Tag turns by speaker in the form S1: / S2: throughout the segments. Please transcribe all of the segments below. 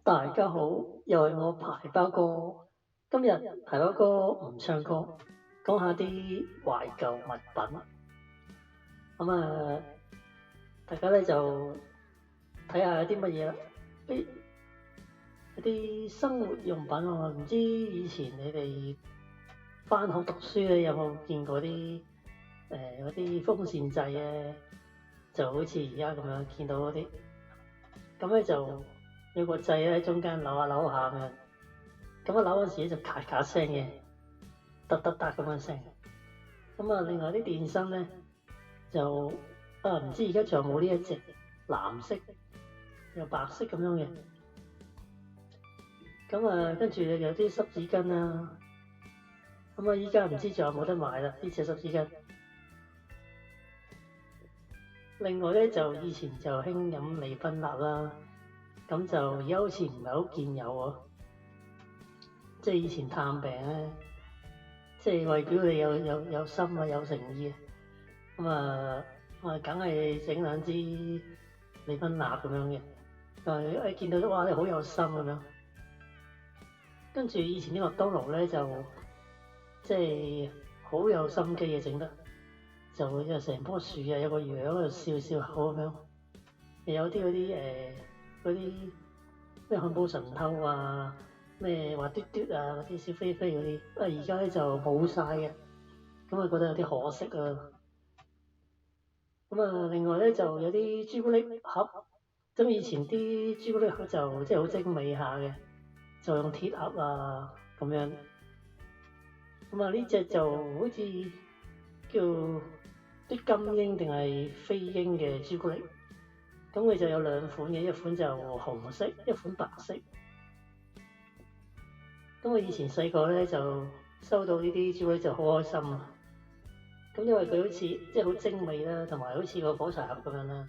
S1: 大家好，又係我排包哥。今日排包哥唔唱歌，講下啲懷舊物品。大家咧就睇下有啲乜嘢啦。一啲生活用品喎，唔知以前你哋返學讀書咧有冇見過啲嗰啲風扇掣咧？就好似而家咁樣見到嗰啲，咁咧就有個掣咧喺中間扭下扭下咁樣，咁一扭嗰時咧就咔咔聲嘅，嗒嗒嗒咁樣聲。咁另外啲電芯咧就唔知而家仲有冇呢一隻藍色又白色咁樣嘅。跟住有啲濕紙巾啦。依家唔知仲有冇得買啦呢隻濕紙巾。另外咧就以前就興飲利賓納啦，咁就而家好似唔係好見有喎。即係以前探病咧，即係為表你有心啊有誠意啊，梗係整兩支利賓納咁樣嘅。一見到哇你好有心咁樣。跟住以前啲麥當勞咧就即係好有心機嘅整得。就成棵樹有個樣喺度笑笑口咁樣，又有啲嗰啲咩漢堡神偷啊，咩滑嘟嘟啊嗰啲小飛飛嗰啲，而家咧就冇晒嘅，覺得有啲可惜啊。另外咧就有啲朱古力盒，咁以前啲朱古力盒就即係好精美下嘅，就用鐵盒啊咁樣。呢隻就好似叫啲金鷹定係飛鷹嘅朱古力，咁佢就有兩款嘅，一款就紅色，一款白色。咁我以前細個咧就收到呢啲朱古力就好開心啊！咁因為佢好似即係好精美啦，同埋好似個火柴盒咁樣啦。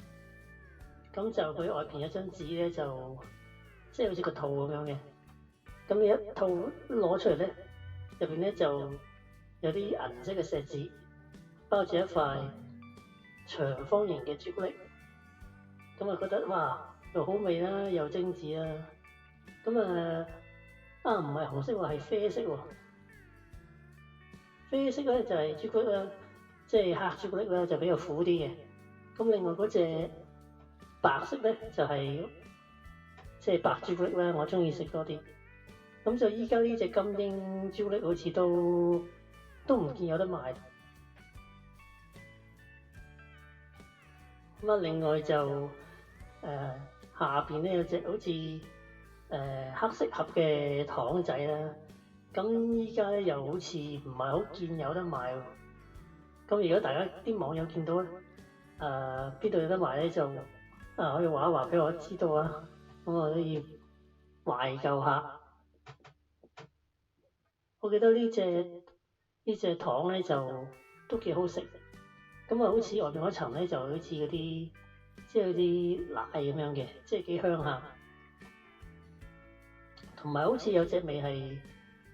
S1: 咁就佢外邊有張紙咧，就即係好似個套咁樣嘅。咁你一套攞出嚟咧，入邊咧就有啲銀色嘅錫紙，包住一塊長方形嘅朱古力。覺得哇又好味啦，又精緻啦。唔係紅色喎，係啡色喎。啡色咧就係朱古力啦，即係黑朱古力啦，就比較苦啲嘅。另外嗰隻白色咧就係即係白朱古力啦，我中意食多啲。就依家呢隻金鷹朱古力好似都唔見有得賣。另外就下邊咧有隻好似黑色盒嘅糖仔啦。依家咧又好似唔係好見有得賣喎。如果大家啲網友見到咧，邊度有得賣咧就可以話一話俾我知道啊。我都要懷舊下。我記得呢隻糖咧就都幾好食。好似外邊嗰層咧就好似嗰啲即係嗰啲奶咁樣嘅，即係幾香下。同埋好似有隻味係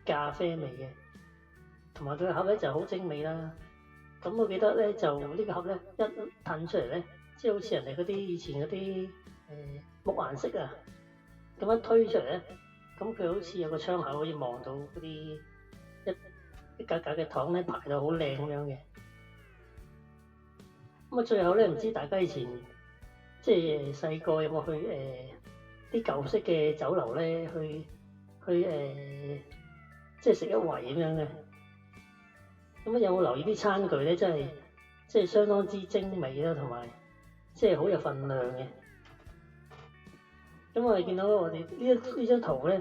S1: 咖啡味嘅，同埋佢個盒咧就好精美啦。我記得咧就呢個盒咧一褪出嚟咧，即係好似人哋嗰啲以前嗰啲木顏色啊，咁一推出嚟咧，佢好似有個窗口可以望到嗰啲一格格嘅糖咧排到好靚咁樣嘅。最後咧，唔知大家以前即係細個有冇去啲舊式嘅酒樓咧，去即係食一圍咁樣嘅。有冇留意啲餐具咧？真係即係相當之精美啦，同埋即係好有份量嘅。我哋見到我哋呢張圖咧，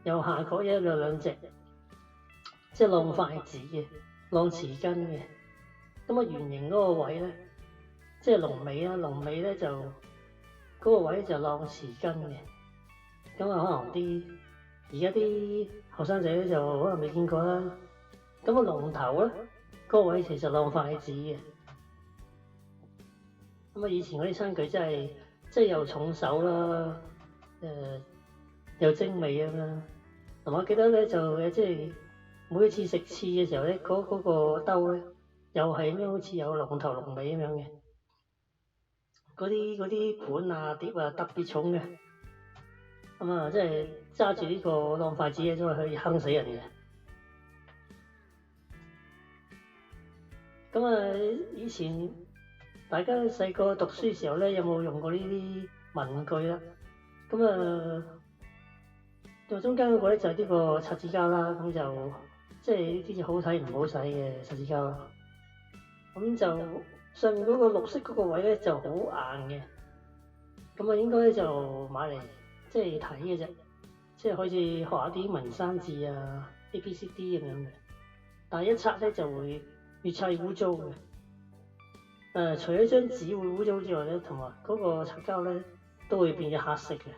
S1: 右下角有兩隻即係晾筷子嘅、晾匙羹嘅。圓形嗰個位咧，即係龍尾啦。龍尾咧就嗰個位就晾匙羹嘅。可能而家啲後生仔咧就可能未見過啦。龍頭咧嗰個位其實晾筷子嘅。以前嗰啲餐具真係即係又重手啦，又精美咁啦。同埋我記得咧就即係每一次食翅嘅時候咧，嗰個兜咧。又係咁樣，好似有龍頭龍尾咁樣嘅，嗰啲盤啊碟啊特別重嘅。咁啊，即係揸住呢個當筷子咧，都係可以坑死人嘅。咁啊，以前大家細個讀書時候咧，有冇用過呢啲文具啦？咁啊，最中間嗰個咧就係呢個擦紙膠啦，咁就即係呢啲好睇唔好使嘅擦紙膠啦。咁就上面嗰個綠色嗰個位咧就好硬嘅，咁啊應該就買嚟即係睇嘅啫，即係可以學下啲文生字啊、ABCD 咁樣嘅。但係一擦咧就會越擦越污糟嘅。除咗張紙會污糟之外咧，同埋嗰個擦膠咧都會變咗黑色嘅。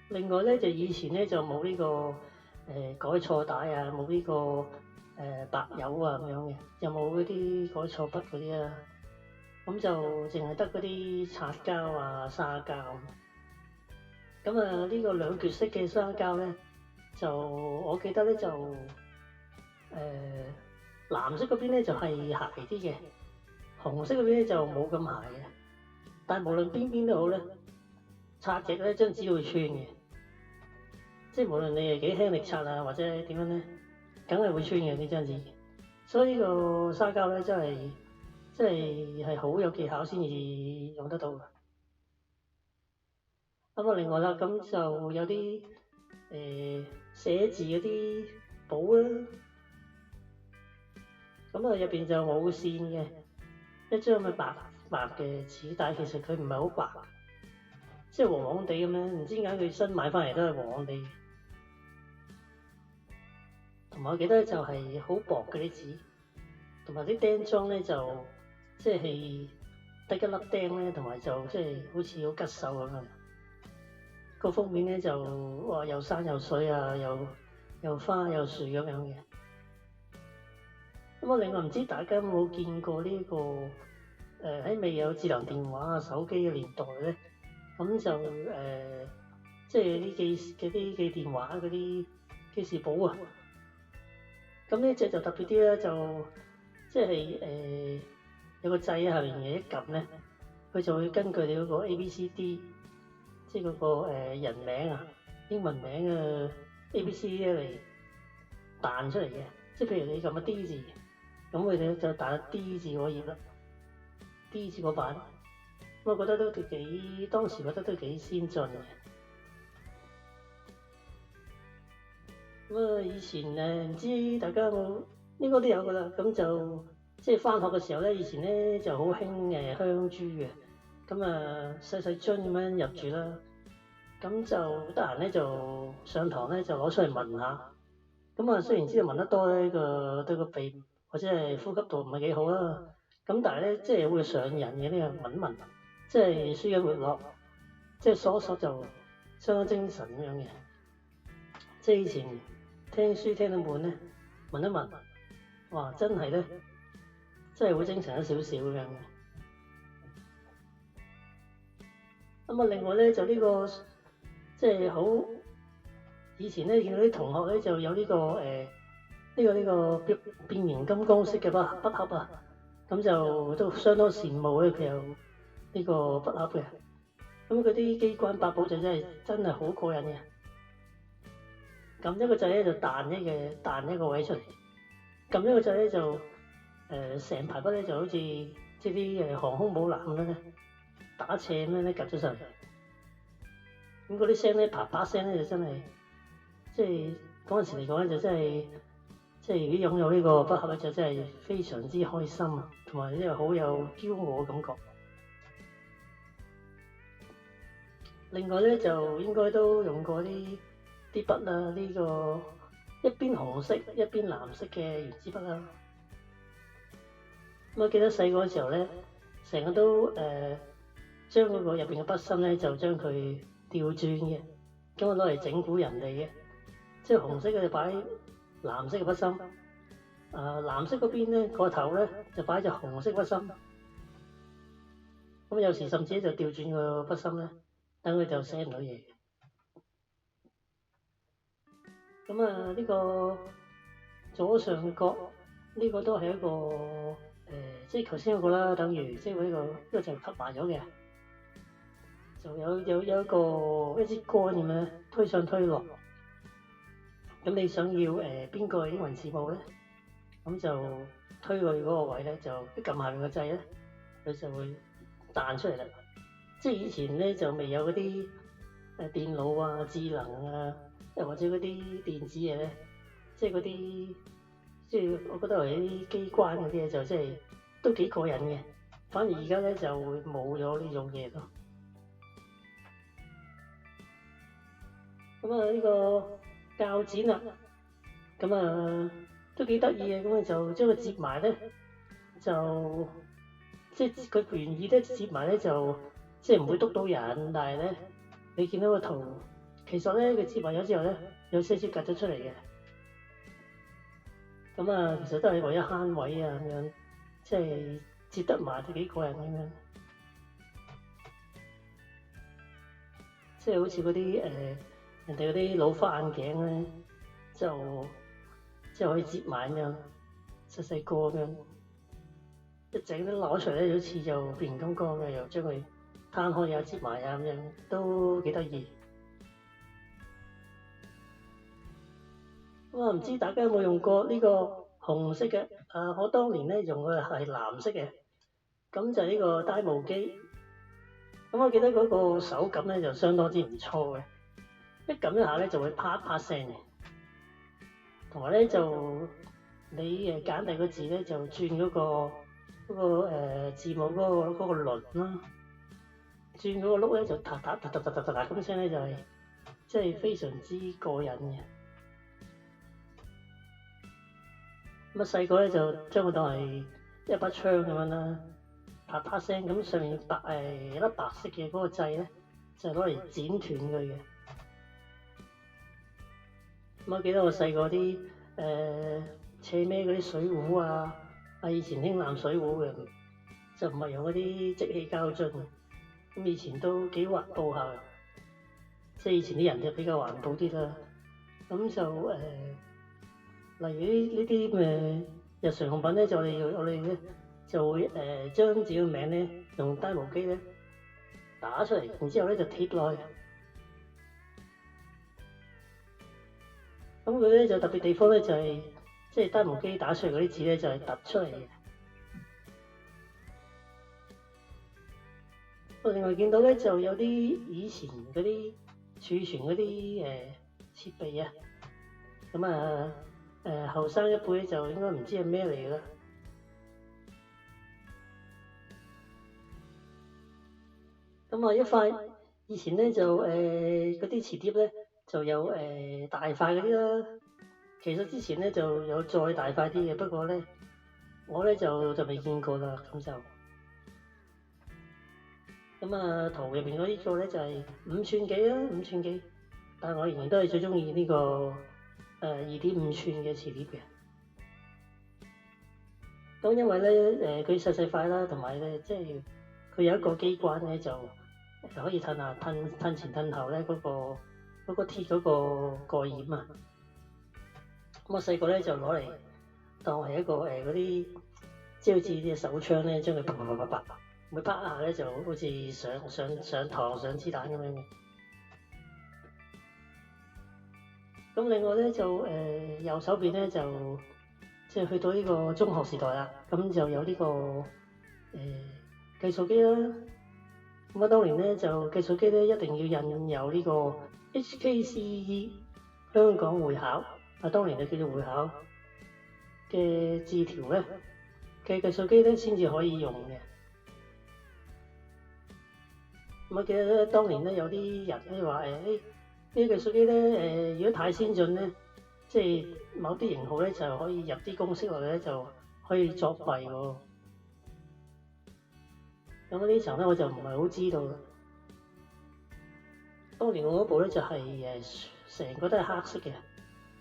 S1: 另外咧就以前咧就冇呢個改錯帶啊，冇呢個白油啊咁樣嘅，又冇嗰啲改錯筆嗰啲啊，咁就淨係得嗰啲擦膠啊、沙膠。咁啊呢個兩橛式嘅沙膠咧，就我記得咧就藍色嗰邊咧就係鞋啲嘅，紅色嗰邊咧就冇咁鞋嘅。但係無論邊邊都好咧，擦極咧張紙都會穿嘅。即係無論你係幾輕力擦啊，或者點樣咧，梗係會穿嘅呢張紙。所以呢個沙膠咧真係好有技巧先至用得到嘅。咁啊，另外啦，咁就有啲寫字嗰啲簿啦，咁啊入邊就冇線嘅，一張咪白白嘅紙，但係其實佢唔係好白，即係黃黃地咁樣，唔知點解佢新買翻嚟都係黃黃地。同埋我記得就係好薄嘅啲紙，同埋啲釘裝咧就即係得一粒釘咧，同埋就即係好似好吉手咁樣。個封面咧就哇有山有水啊，有花有樹咁樣嘅。咁啊，另外唔知大家有冇見過呢個喺未有智能電話啊、手機嘅年代咧，咁就即係啲記電話嗰啲記事簿啊。咁呢隻就特別啲啦，就即係有個掣下面嘅一撳咧，佢就會根據你嗰個 ABCD，即係嗰個人名啊、英文名嘅 ABCD 嚟彈出嚟嘅。即係譬如你撳個 D 字，咁佢哋就彈 D 字嗰頁啦，D 字嗰版。咁我覺得都當時覺得都幾先進嘅。咁啊，以前唔知大家有冇，應該都有噶啦。咁就即係返學嘅時候咧，以前咧就好興香珠嘅。咁啊細細樽咁樣入住啦。咁就得閒咧就上堂咧就攞出嚟聞下。咁啊雖然知道聞得多咧對個鼻或者係呼吸道唔係幾好啦。咁但係咧即係會上癮嘅呢個聞，即係舒筋活絡，即係索就相當精神咁樣嘅。即係以前聽書聽到悶咧，聞一聞，哇！真係咧，真係會精神咗少少咁樣嘅。咁啊，另外咧就呢個即係好以前咧見到啲同學咧就有呢個呢個變形金剛式嘅筆盒啊，咁就都相當羨慕咧佢有呢個筆盒嘅。咁嗰啲機關八寶就真係好過癮嘅。撳一個掣咧就彈一個位出嚟，撳一個掣咧就成排筆咧就好似即係啲航空母艦咁樣咧打斜咁樣咧夾咗上嚟，咁嗰啲聲咧啪啪聲咧就真係即係嗰陣時嚟講咧就真係即係如果擁有呢個筆盒咧就真係非常之開心啊，同埋呢個好有驕傲嘅感覺。另外咧就應該都用過啲筆啊，呢個一邊紅色一邊藍色嘅原子筆啦。咁我記得細個嘅時候咧，成日都將嗰個入邊嘅筆芯咧就將佢調轉嘅，咁我攞嚟整蠱人哋嘅。即係紅色嘅就擺藍色嘅筆芯，藍色嗰邊咧個頭咧就擺隻紅色筆芯。咁有時甚至就調轉個筆芯咧，等佢就寫唔到嘢。咁啊，呢個左上角呢個都係一個即係頭先嗰個啦，等於即係呢個就吸埋咗嘅，就有一支杆咁樣推上推落。咁你想要邊個英文字母咧？咁就推佢嗰個位咧，就一撳下面個掣咧，佢就會彈出嚟啦。即係以前咧就未有嗰啲電腦啊、智能啊，又或者嗰啲電子嘢咧，即係嗰啲即係我覺得係啲機關嗰啲嘢就即係都幾過癮嘅。反而而家咧就會冇咗呢種嘢咯。咁啊呢個鉸剪啊，咁啊都幾得意嘅，咁啊就將佢接埋咧，就即係佢原意咧接埋咧就即係唔會篤到人，但係咧你見到個圖，其實咧佢接埋咗之後咧有些少夾咗出嚟嘅，咁啊其實都係為咗慳位啊咁樣，即係接得埋都幾過癮咁樣，即係好似嗰啲人哋嗰啲老花眼鏡咧，就即係可以接埋咁樣，細細個咁樣，一整都攞出嚟咧，好似就變形金剛嘅，又將佢攤開啊、接埋啊咁樣，都幾得意。咁啊，唔知大家有冇用過呢個紅色嘅？我當年咧用嘅係藍色嘅，咁就係呢個呆毛機。咁我記得嗰個手感咧就相當之唔錯嘅。一撳一下咧就會啪啪聲嘅，同埋咧就你揀第個字咧就轉嗰個字母嗰個輪啦，轉嗰個碌咧就嗒嗒嗒嗒嗒嗒嗒咁聲咧就係即係非常之過癮嘅。咁啊細個咧就將佢當係一把槍咁樣啦，啪啪聲咁上面有粒白色嘅嗰個掣咧就攞嚟剪斷佢嘅。我記得我細個啲斜孭嗰啲水壺啊，以前興藍水壺嘅，就唔係用嗰啲即棄膠樽，咁以前都幾環保下，即係以前啲人就比較環保啲啦。咁就例如呢啲日常用品咧，就我哋咧就會將自己嘅名咧用呆毛機咧打出嚟，然之後咧就貼落去。咁佢咧就特別地方咧就係即係呆毛機打出嚟嗰啲字咧就係突出嚟嘅。我另外見到咧就有啲以前嗰啲儲存嗰啲設備啊，咁啊後生一輩就應該唔知係咩嚟嘅啦。咁啊一塊以前咧就嗰啲磁碟咧就有大塊嗰啲啦。其實之前咧就有再大塊啲嘅，不過咧我咧就未見過啦，咁就圖入邊嗰啲個咧就係5寸幾啦，5寸幾，但係我仍然都係最中意呢個2.5寸嘅磁碟嘅。咁因為咧佢細細塊啦，同埋咧即係佢有一個機關咧就可以褪前褪後咧嗰個鐵嗰個蓋掩啊。咁我細個咧就攞嚟當係一個嗰啲，即係好似啲手槍咧，將佢啪啪啪啪啪，每啪一下咧就好似上膛上子彈咁樣嘅。咁另外咧就右手邊咧就即係去到呢個中學時代啦，咁就有呢個計數機啦。咁啊當年咧就計數機咧一定要印有呢個 HKCE 香港會考。當年就叫做會考嘅字條咧嘅計數機咧先至可以用嘅。我記得當年咧有啲人咧話呢啲計數機咧如果太先進咧，即係某啲型號咧就可以入啲公式落去咧就可以作弊喎。咁呢層咧我就唔係好知道啦。當年我嗰部咧就係成個都係黑色嘅。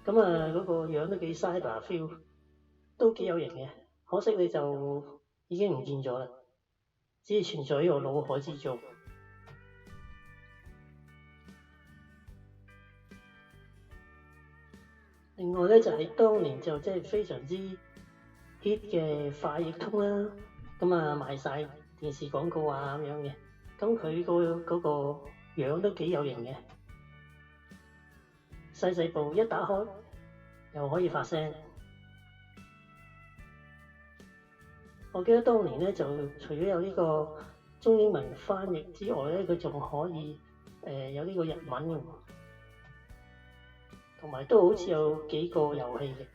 S1: 咁嗰個樣都幾 cyber feel，都幾有型嘅。可惜你就已經唔見咗啦，只係存在喺我腦海之中。另外咧就係當年就即係非常之 hit 嘅快譯通啦，咁啊賣晒電視廣告啊咁樣嘅，咁佢嗰個樣都幾有型嘅，細細部一打開又可以發聲。我記得當年咧就除咗有呢個中英文翻譯之外咧，佢仲可以有呢個日文嘅，同埋都好似有幾個遊戲嘅。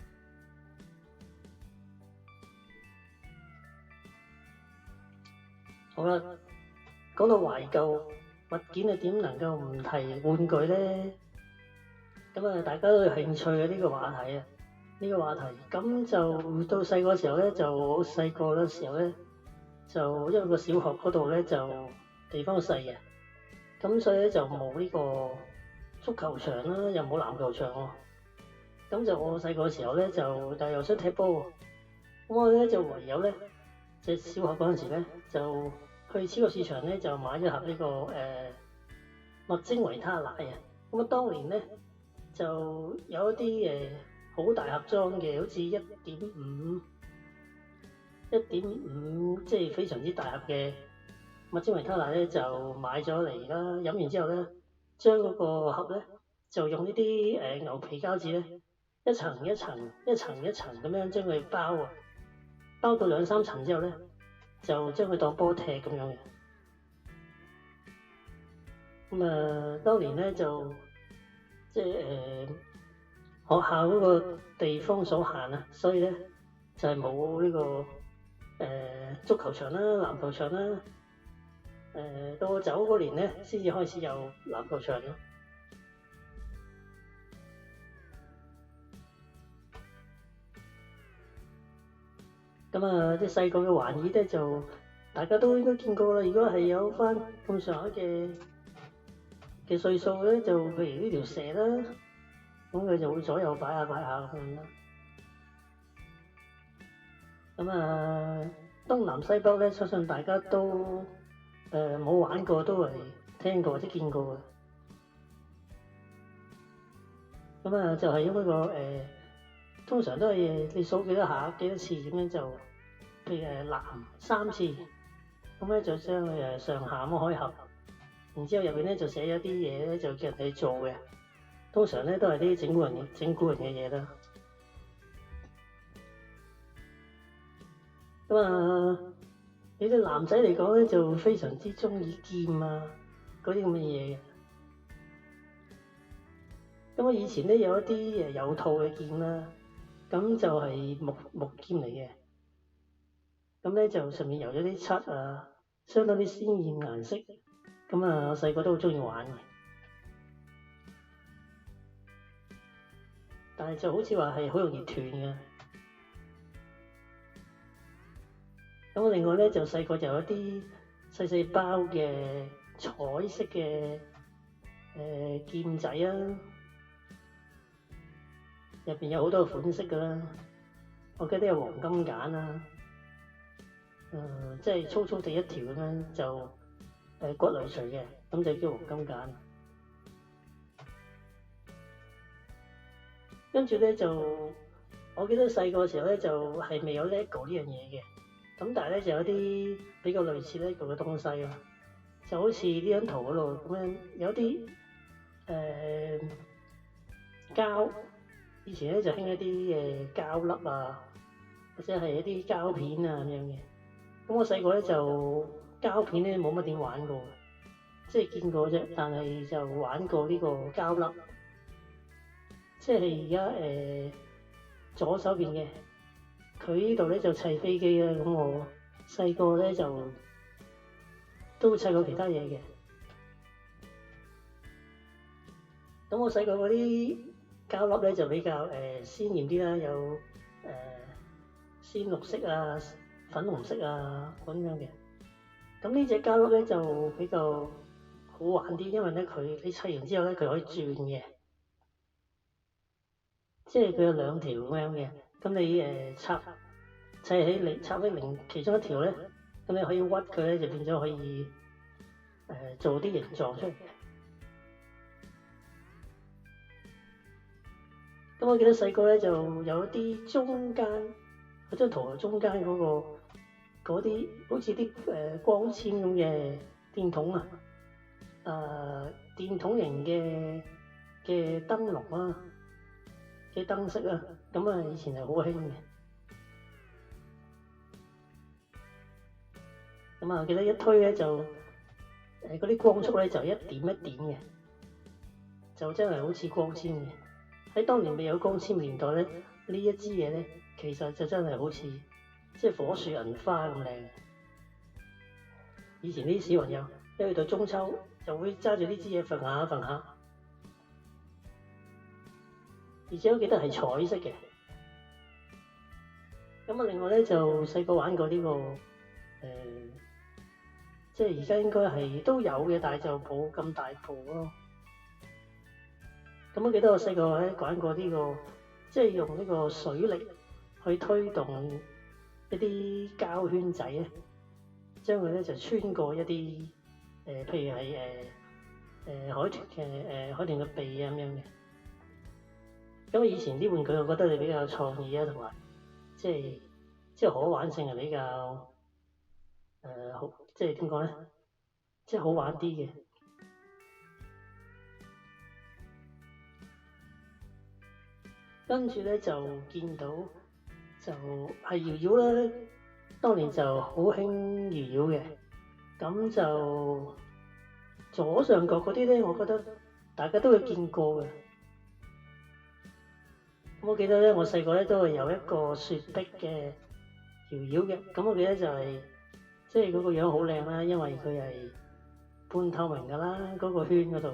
S1: 好啦，講到懷舊物件啊，點能夠唔提玩具咧？咁啊，大家都有興趣嘅呢個話題啊，呢個話題。咁就到細個時候咧，就好細個嗰時候咧，就因為個小學嗰度咧就地方細嘅，咁所以咧就冇呢個足球場啦，又冇籃球場喎。咁就我細個時候咧但係又想踢波喎，咁我咧就唯有咧，即係小學嗰陣時咧就去超級市場咧就買一盒呢個麥精維他奶啊。咁啊，當年咧就有一啲好大盒裝嘅，好似1.5，即係非常之大盒嘅麥精維他奶咧，就買咗嚟啦。飲完之後咧，將嗰個盒咧就用呢啲牛皮膠紙咧，一層一層咁樣將佢包啊，包到2-3層之後咧，就將佢當波踢咁樣嘅。咁啊，當年咧就即係學校嗰個地方所限啊，所以咧就係冇呢個足球場啦、籃球場啦。到我走嗰年咧，先至開始有籃球場咯。咁啊，啲細個嘅玩意咧就大家都應該見過啦。如果係有翻咁上下嘅歲數咧，就譬如呢條蛇啦，咁佢就會左右擺下咁樣啦。咁啊，東南西北咧，相信大家都冇玩過，都係聽過或者見過嘅。咁啊，就係因為通常都係你數幾多下幾多次咁樣，就譬如藍3次，咁咧就將佢上下咁開合，然之後入邊咧就寫咗啲嘢咧，就叫人哋做嘅。通常咧都係啲整蠱人嘅嘢啦。咁啊，你啲男仔嚟講咧就非常之中意劍啊嗰啲咁嘅嘢嘅。咁我以前咧有一啲有套嘅劍啦，咁就係木劍嚟嘅。咁咧就上面油咗啲漆啊，相當啲鮮豔顏色。咁啊，我細個都好中意玩嘅。但係就好似話係好容易斷嘅。咁另外咧就細個就有一啲細包嘅彩色嘅劍仔啊，入邊有好多款式㗎啦。我記得有黃金簡啊，即係粗粗地一條咁樣就骨類垂嘅，咁就叫黃金簡。跟住咧就，我記得細個時候咧就係未有 LEGO 呢樣嘢嘅，咁但係咧就有啲比較類似 LEGO 嘅東西啊，就好似呢張圖嗰度咁樣，有啲膠，以前咧就興一啲膠粒啊，或者係一啲膠片啊咁樣嘅。咁我細個咧就膠片咧冇乜點玩過，即係見過啫，但係就玩過呢個膠粒。即係而家左手邊嘅，佢呢度咧就砌飛機啦。咁我細個咧就都砌過其他嘢嘅。咁我細個嗰啲膠粒咧就比較鮮豔啲啦，有鮮綠色啊、粉紅色啊咁樣嘅。咁呢隻膠粒咧就比較好玩啲，因為咧你砌完之後咧佢可以轉嘅。即係佢有2條咁樣嘅，咁你砌起其中一條咧，咁你可以屈佢咧，就變咗可以做啲形狀出嚟嘅。咁我記得細個咧就有啲中間嗰張圖中間嗰啲好似啲光纖咁嘅電筒啊，電筒型嘅燈籠啊，嘅燈飾啊，咁啊以前係好興嘅。咁啊記得一推咧就嗰啲光束咧就一點一點嘅，就真係好似光纖嘅。喺當年未有光纖年代咧，呢一支嘢咧其實就真係好似即係火樹銀花咁靚。以前啲小朋友一去到中秋就會揸住呢支嘢揈下揈下，而且我記得係彩色嘅。咁啊，另外咧就細個玩過呢個即係而家應該係都有嘅，但係就冇咁大部咯。咁我記得我細個咧玩過呢個，即係用呢個水力去推動一啲膠圈仔咧，將佢咧就穿過一啲譬如係海豚嘅海豚嘅鼻啊咁樣嘅。咁以前啲玩具我覺得係比較創意啊，同埋即係可玩性係比較好，即係點講咧？即係好玩啲嘅。跟住咧就見到就係搖搖啦，當年就好興搖搖嘅。咁就左上角嗰啲咧，我覺得大家都會見過嘅。我記得咧，我細個咧都係有一個雪碧嘅搖搖嘅。咁我記得就係即係嗰個樣好靚啦，因為佢係半透明㗎啦，嗰個圈嗰度。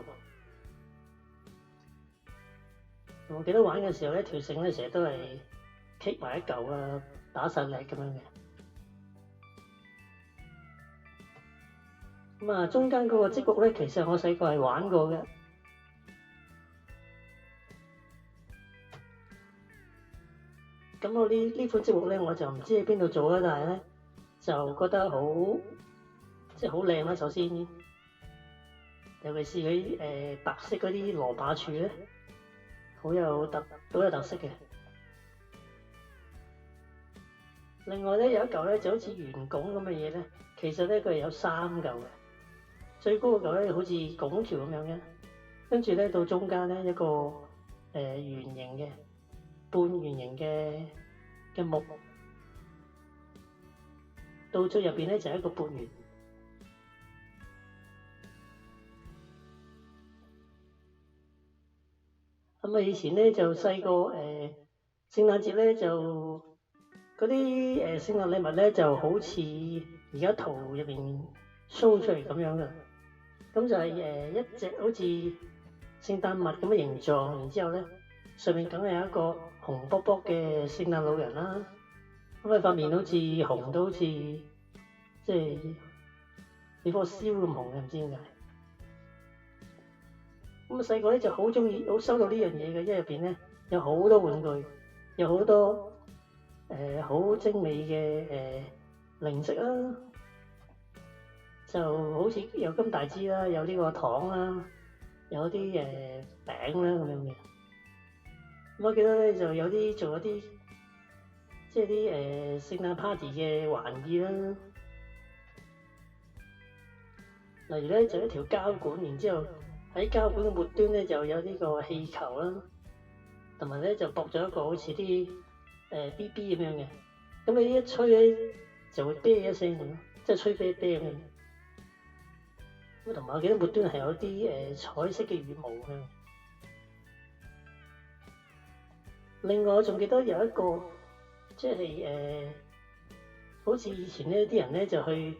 S1: 我記得玩嘅時候咧，條繩咧成日都係棘埋一嚿啊，打實力咁樣嘅。咁啊，中間嗰個積木咧，其實我細個係玩過嘅。咁我呢款積木咧，我就唔知喺邊度做啦，但係咧就覺得好即係好靚啦。首先，尤其是佢白色嗰啲蘿蔔柱咧，好有特色嘅。另外咧有一嚿咧就好似圓拱咁嘅嘢咧，其實咧佢係有3嚿嘅。最高個嚿咧好似拱橋咁樣嘅，跟住咧到中間咧一個圓形嘅半圓形嘅木，到最入邊咧就係一個半圓。咁啊以前咧就細個聖誕節咧就嗰啲聖誕禮物咧就好似而家圖入邊 show 出嚟咁樣嘅。咁就係一隻好似聖誕襪咁嘅形狀，然之後咧上面梗係有一個紅卜卜嘅聖誕老人啦。咁佢塊面好似紅到好似即係你顆燒咁紅嘅，唔知點解。咁啊細個咧就好中意好收到呢樣嘢嘅，因為入邊咧有好多玩具，有好多好精美嘅零食啦。就好似有金大枝啦，有呢個糖啦，有啲餅啦咁樣嘅。我記得咧就有啲做一啲即係啲聖誕 party 嘅玩意啦。例如咧就一條膠管，然之後喺膠管嘅末端咧就有呢個氣球啦，同埋咧就駁咗一個好似啲BB 咁樣嘅。咁你一吹咧就會啤一聲咁，即係吹啤啤咁樣。咁同埋我記得末端係有啲彩色嘅羽毛嘅。另外我仲記得有一個即係好似以前咧啲人咧就去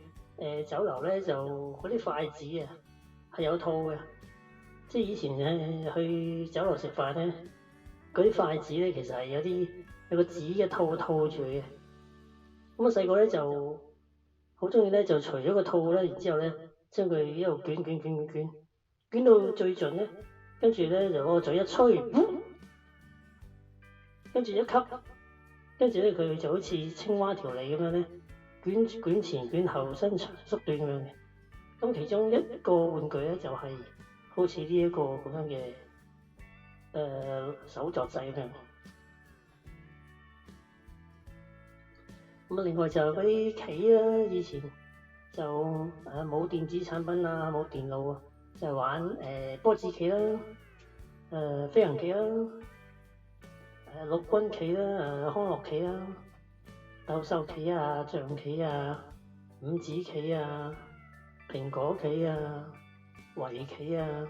S1: 酒樓咧就嗰啲筷子啊係有套嘅，即係以前去酒樓食飯咧嗰啲筷子咧其實係有個紙嘅套住嘅。咁我細個咧就好中意咧就除咗個套咧，然之後咧將佢一路捲到最盡咧，跟住咧就攞個嘴一吹，跟住一吸，跟住咧佢就好似青蛙條脷咁樣咧，捲前捲後伸長縮短咁樣嘅。咁其中一個玩具咧就係好似呢一個咁樣嘅手作仔咁樣。咁啊，另外就嗰啲棋啦，以前就冇電子產品啊，冇電腦啊，就玩波子棋啦，飛行棋啦，陸軍棋啦，康樂棋啦，鬥獸棋啊，象棋啊，五子棋啊，蘋果棋啊，圍棋啊，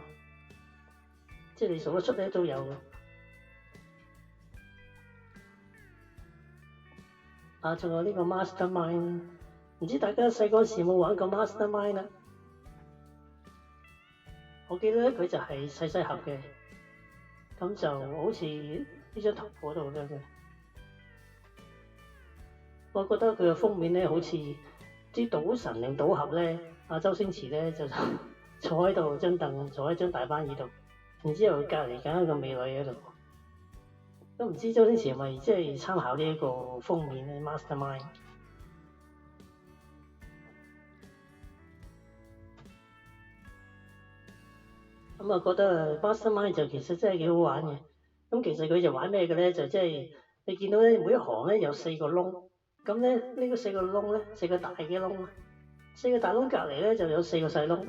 S1: 即係你數得出咧都有嘅。仲有呢個 Mastermind，唔知大家細個時有冇玩過 Mastermind 啊？我記得佢就係細細盒嘅，咁就好似呢張圖嗰度咁嘅。我覺得佢嘅封面咧，好似啲賭神定賭俠咧，周星馳咧就坐喺度張凳，坐喺張大班椅度，然之後隔離緊一個美女喺度。都唔知周星馳係咪即係參考呢一個封面咧 Mastermind。咁啊覺得 Mastermind 就其實真係幾好玩嘅。咁其實佢就玩咩嘅咧？就即係你見到咧每一行咧有4個窿，咁咧呢個4個窿咧4個大嘅窿，4個大窿隔離咧就有4個細窿。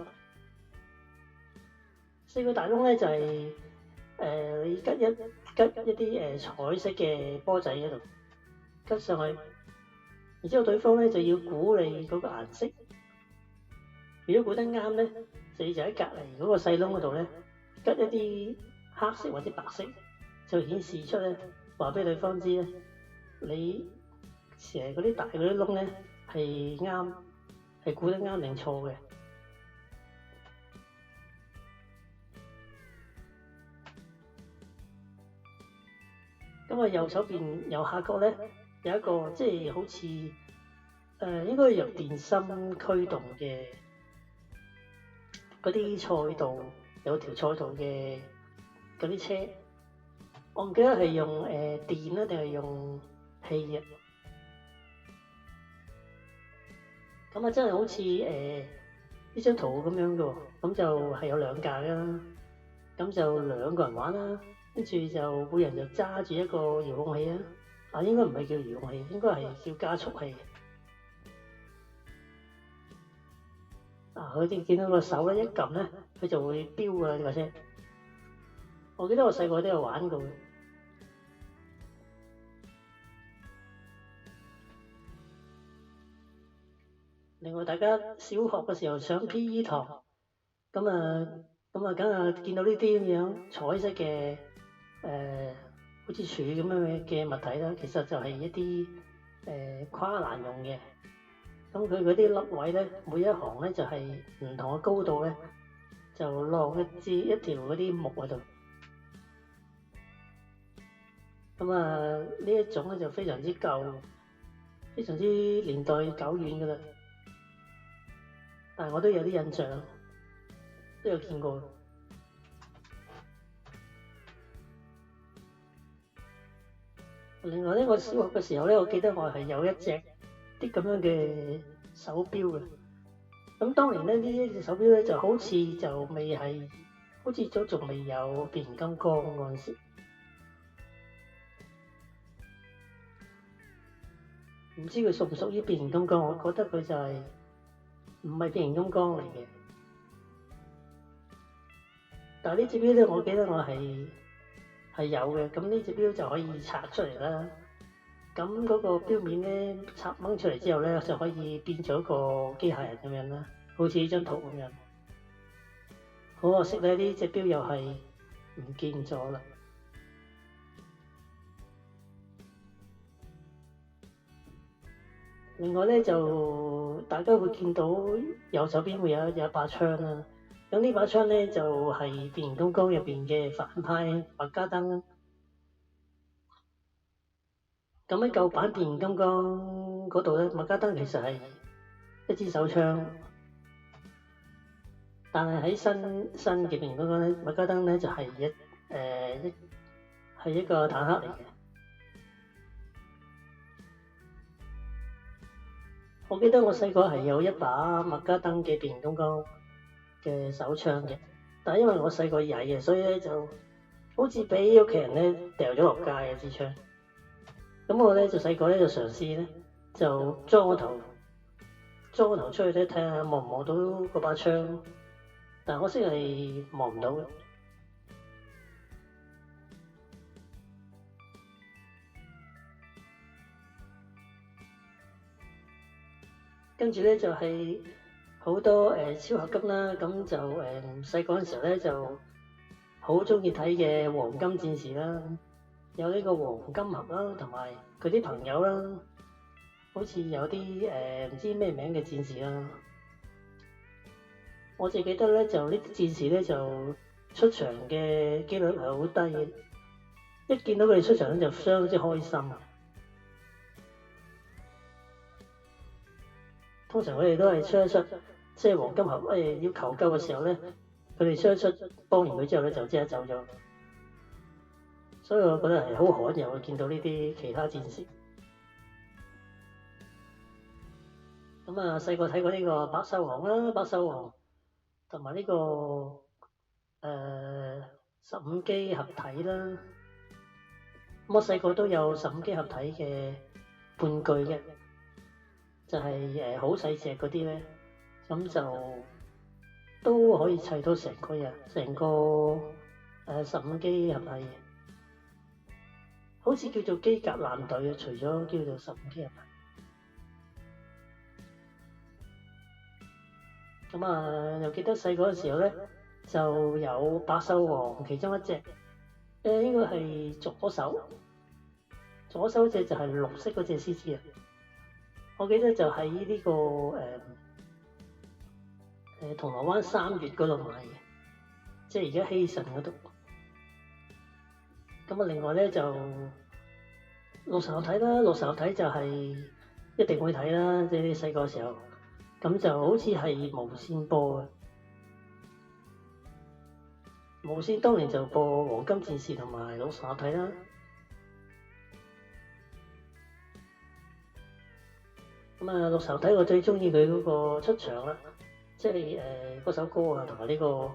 S1: 4個大窿咧就係你吉一啲彩色嘅波仔喺度，吉上去，然之後對方咧就要估你嗰個顏色。如果估得啱咧，你就喺隔離嗰個細窿嗰度咧，吉一啲黑色或者白色，就顯示出咧話俾對方知咧，你成日嗰啲大嗰啲窿咧係啱，係估得啱定錯嘅。咁啊，右手邊右下角咧有一個即係好似應該由電芯驅動嘅嗰啲賽道，有條賽道嘅嗰啲車，我唔記得係用電啦定係用氣嘅。咁啊，真係好似呢張圖咁樣嘅喎，咁就係有2架啦，咁就2個人玩啦。跟住就每人就揸住一個遙控器啊，應該唔係叫遙控器，應該係叫加速器。佢哋見到個手咧一撳咧，佢就會飆啊呢架車。我記得我細個都有玩過嘅。另外，大家小學嘅時候上 P.E. 堂，咁啊梗係見到呢啲咁樣彩色嘅好似柱咁樣嘅物體啦，其實就係一啲跨欄用嘅。咁佢嗰啲粒位咧，每一行咧就係唔同嘅高度咧，就落一條嗰啲木喺度。咁呢一種咧就非常之舊，非常之年代久遠㗎啦。但係我都有啲印象，都有見過。另外咧，我小學嘅時候咧，我記得我係有一隻啲咁樣嘅手錶嘅。咁當年咧呢一隻手錶咧就好似就未係，好似都仲未有變形金剛嗰陣時。唔知佢屬唔屬於變形金剛？我覺得佢就係唔係變形金剛嚟嘅。但係呢隻錶咧，我記得我係有嘅。咁呢隻錶就可以拆出嚟啦。咁嗰個錶面咧掹出嚟之後咧，就可以變咗個機械人咁樣啦，好似呢張圖咁樣。好可惜咧，呢隻錶又係唔見咗啦。另外咧就大家會見到右手邊會有一把槍啦。咁呢把槍咧就係變形金剛入邊嘅反派麥加登。咁喺舊版變形金剛嗰度咧，麥加登其實係一支手槍，但係喺新嘅變形金剛咧，麥加登咧就係一個坦克嚟嘅。我記得我細個係有一把麥加登嘅變形金剛嘅手槍嘅，但係因為我細個曳嘅，所以咧就好似俾屋企人咧掉咗落街嘅支槍。咁我咧就細個咧就嘗試咧就裝個頭出去咧，睇下望唔望到嗰把槍，但可惜係望唔到嘅。跟住咧就係好多超合金啦，咁就細個嗰陣時候咧就好中意睇嘅黃金戰士啦，有呢個黃金俠啦，同埋佢啲朋友啦。好似有啲唔知咩名嘅戰士啦，我淨記得咧就呢啲戰士咧就出場嘅機率係好低嘅，一見到佢哋出場咧就相當之開心。通常佢哋都係出一出，即係黃金俠要求救嘅時候咧，佢哋出一出幫完佢之後咧就即刻走咗，所以我覺得係好罕有見到呢啲其他戰士。咁啊，細個睇過呢個百獸王啦，百獸王同埋呢個15機合體啦。咁我細個都有15機合體嘅玩具嘅，就係好細隻嗰啲咧，咁就都可以砌到成個15機合體嘅，好似叫做機甲艦隊，除咗叫做15機合體。咁啊，又記得細個嘅時候咧，就有百獸王其中一隻，應該係左手隻就係綠色嗰隻獅子啊！我記得就喺呢個銅鑼灣3月嗰度買嘅，即係而家希慎嗰度。咁啊，另外咧就六神合體啦，六神合體就係一定會睇啦，即係你細個時候。咁就好似係無線播嘅，無線當年就播黃金戰士同埋六神合體啦。咁啊，六神合體我最中意佢嗰個出場啦，即係嗰首歌啊，同埋呢個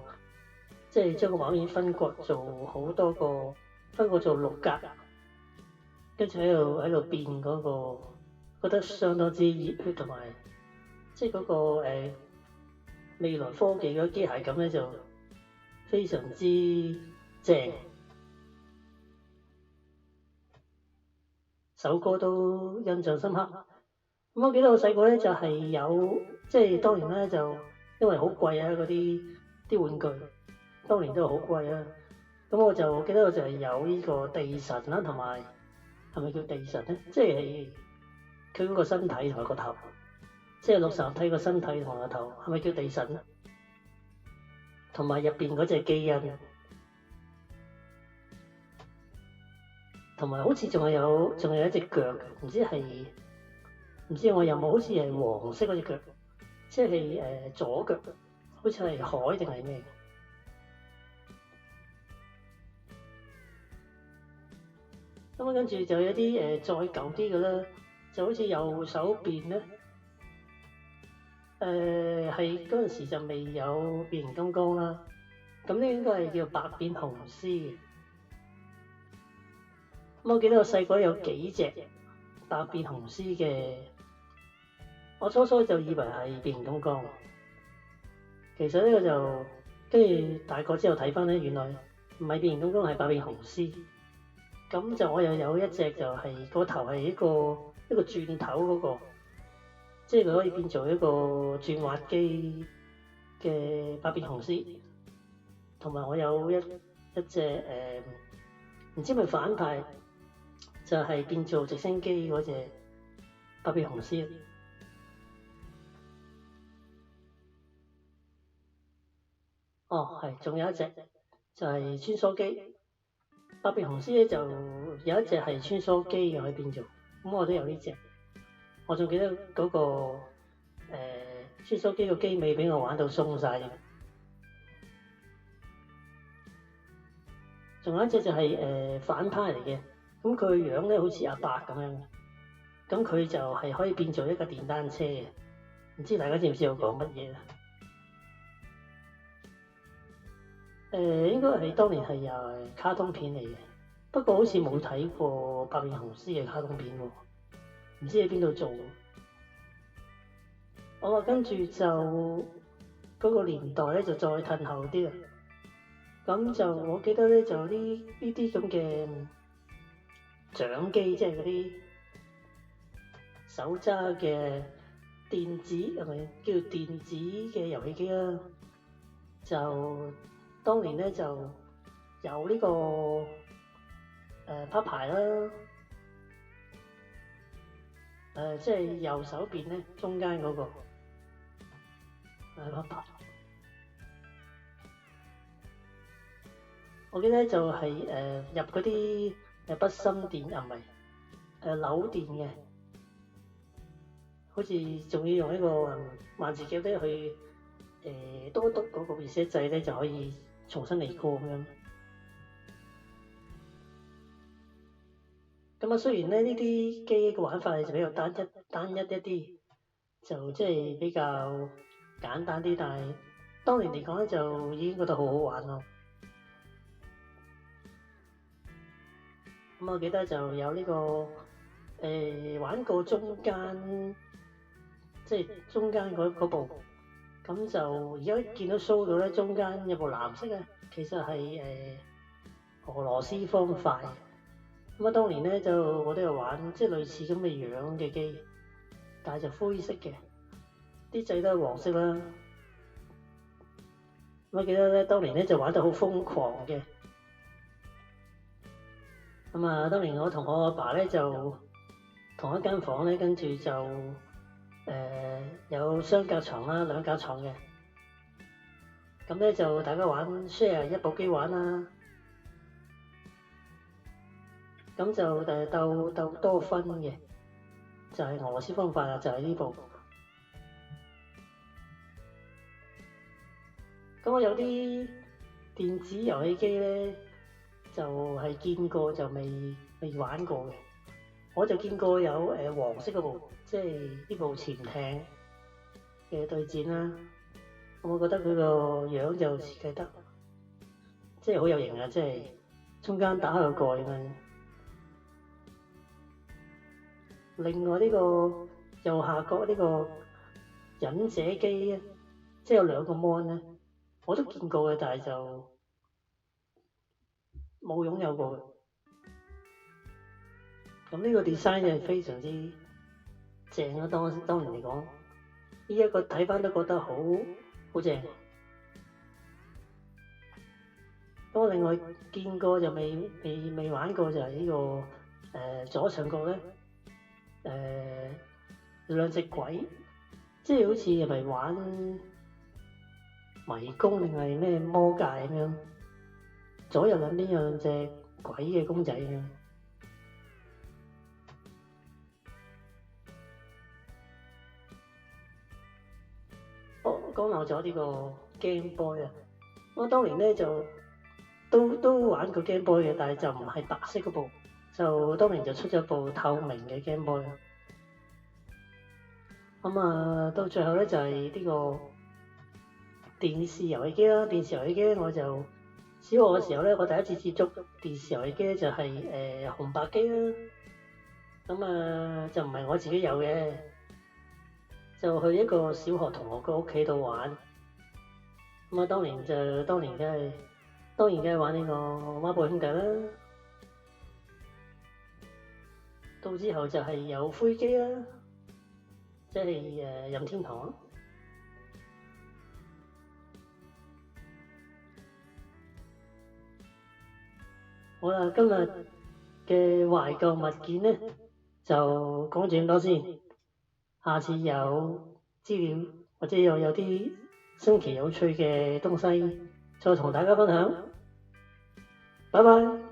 S1: 即係將個畫面分割做好多個，分割做6格，跟住喺度變嗰個，覺得相當之熱血同埋。即係嗰個未來科技嗰機械感咧就非常之正，首歌都印象深刻。咁我記得我細個咧就係有，即係當然咧就因為好貴啊嗰啲玩具，當年都好貴啊。咁我就記得我就係有呢個地神啦，同埋係咪叫地神咧？即係佢嗰個身體同埋個頭。即係六神合體個身體同個頭，係咪叫地神咧？同埋入邊嗰隻基因，同埋好似仲有一隻腳，唔知我有冇？好似係黃色嗰隻腳，即係左腳，好似係海定係咩？咁啊，跟住就有啲再舊啲嘅啦，就好似右手邊咧。係嗰陣時就未有變形金剛啦，咁呢應該係叫百變雄獅嘅。咁我記得我細個有幾隻百變雄獅嘅，我初初就以為係變形金剛，其實呢個就跟住大個之後睇翻咧，原來唔係變形金剛，係百變雄獅。咁就我又有一隻就係個頭係一個轉頭嗰個。即係佢可以變做一個轉滑機嘅百變雄獅，同埋我有一隻唔知係咪反派，就係變做直升機嗰隻百變雄獅。哦，係，仲有一隻就係穿梭機。百變雄獅咧就有一隻係穿梭機嘅可以變做，咁我都有呢隻。我仲記得嗰個穿梭機個機尾俾我玩到鬆晒。仲有一隻就係反派嚟嘅，咁佢個樣咧好似阿伯咁樣，咁佢就係可以變做一個電單車嘅，唔知大家知唔知我講乜嘢啊？應該係當年係又卡通片嚟嘅，不過好似冇睇過百變雄獅嘅卡通片喎。唔知喺邊度做？我話跟住就嗰個年代咧就再褪後啲啦。咁就我記得咧就呢啲咁嘅掌機，即係嗰啲手揸嘅電子係咪叫電子嘅遊戲機啦？就當年咧就有呢個拍牌啦，即係右手邊咧中間嗰個拍牌。我記得就係入嗰啲筆芯電啊，唔係扭電嘅，好似仲要用一個萬字夾咧去多篤嗰個 reset 掣咧，就可以重新嚟過咁樣。咁啊，雖然咧呢啲機嘅玩法就比較單一一啲，就即係比較簡單啲，但係當年嚟講咧就已經覺得好好玩咯。咁我記得就有呢個玩過中間，即係中間嗰部，咁就而家見到 show 到咧，中間有部藍色嘅，其實係俄羅斯方塊。咁啊，當年咧就我都有玩，即係類似咁嘅樣嘅機，但係就灰色嘅，啲掣都係黃色啦。我記得咧，當年咧就玩得好瘋狂嘅。咁啊，當年我同我阿爸咧就同一間房咧，跟住就有雙格床啦，兩格床嘅。咁咧就大家玩 share 一部機玩啦。咁就鬥多分嘅，就係俄羅斯方塊啦，就係呢部。咁我有啲電子遊戲機咧，就係見過就未玩過嘅。我就見過有黃色嗰部，即係呢部潛艇嘅對戰啦。我覺得佢個樣就設計得，即係好有型啊！即係中間打開個蓋咁樣。另外呢個右下角呢個忍者機咧，即係有兩個 mon 咧，我都見過嘅，但係就冇擁有過嘅。咁呢個 design 係非常之正啊！當年嚟講，呢一個睇翻都覺得好正。咁我另外見過就未玩過就係呢個左上角咧。兩隻鬼，即係好似係咪玩迷宮定係咩魔界咁樣，左右兩邊有兩隻鬼嘅公仔咁樣。講漏咗呢個 Game Boy 啊！我當年咧就都玩過 Game Boy 嘅，但係就唔係白色嗰部。就當年就出咗部透明嘅 Game Boy，咁啊到最後咧就係呢個電視遊戲機啦。電視遊戲機咧我就小學嘅時候咧，我第一次接觸電視遊戲機咧就係紅白機啦。咁啊就唔係我自己有嘅，就去一個小學同學嘅屋企度玩。咁啊當然梗係玩呢個孖寶兄弟啦。到之後就係有灰機啦，即係任天堂。好啦，今日嘅懷舊物件咧就講住咁多先，下次有資料或者又有啲新奇有趣嘅東西，再同大家分享。拜拜。